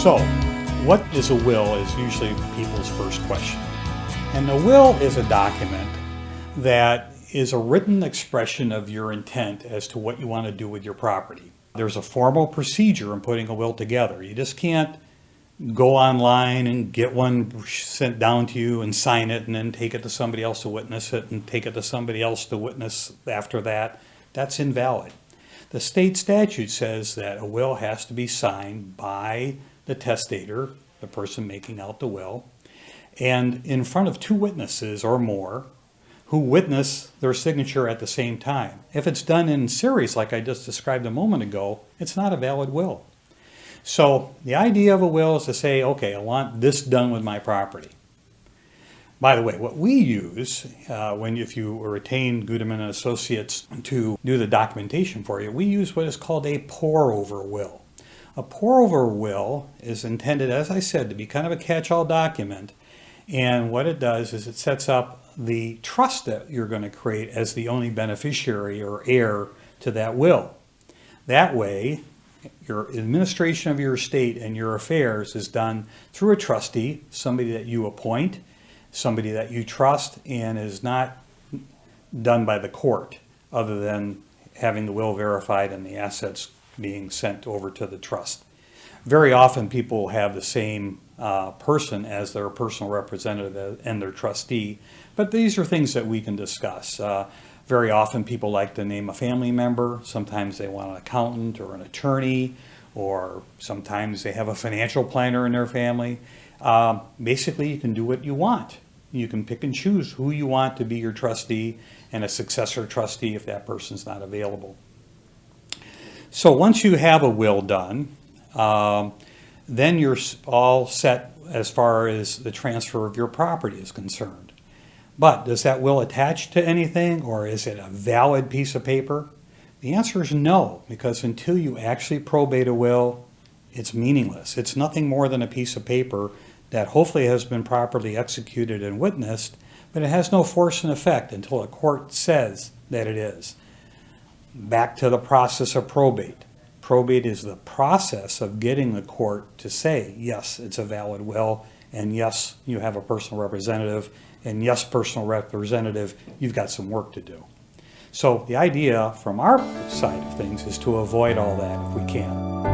So, what is a will is usually people's first question. And a will is a document that is a written expression of your intent as to what you want to do with your property. There's a formal procedure in putting a will together. You just can't go online and get one sent down to you and sign it and then take it to somebody else to witness it and take it to somebody else to witness after that. That's invalid. The state statute says that a will has to be signed by the testator, the person making out the will, and in front of two witnesses or more who witness their signature at the same time. If it's done in series, like I just described a moment ago, it's not a valid will. So the idea of a will is to say, okay, I want this done with my property. By the way, what we use, if you retain Gudeman and Associates to do the documentation for you, we use what is called a pour-over will. A pour-over will is intended, as I said, to be kind of a catch-all document. And what it does is it sets up the trust that you're going to create as the only beneficiary or heir to that will. That way, your administration of your estate and your affairs is done through a trustee, somebody that you appoint, somebody that you trust, and is not done by the court, other than having the will verified and the assets being sent over to the trust. Very often people have the same person as their personal representative and their trustee, but these are things that we can discuss. Very often people like to name a family member. Sometimes they want an accountant or an attorney, or sometimes they have a financial planner in their family. Basically, you can do what you want. You can pick and choose who you want to be your trustee and a successor trustee if that person's not available. So once you have a will done, then you're all set as far as the transfer of your property is concerned. But does that will attach to anything, or is it a valid piece of paper? The answer is no, because until you actually probate a will, it's meaningless. It's nothing more than a piece of paper that hopefully has been properly executed and witnessed, but it has no force and effect until a court says that it is. Back to the process of probate. Probate is the process of getting the court to say, yes, it's a valid will, and yes, you have a personal representative, and yes, personal representative, you've got some work to do. So the idea from our side of things is to avoid all that if we can.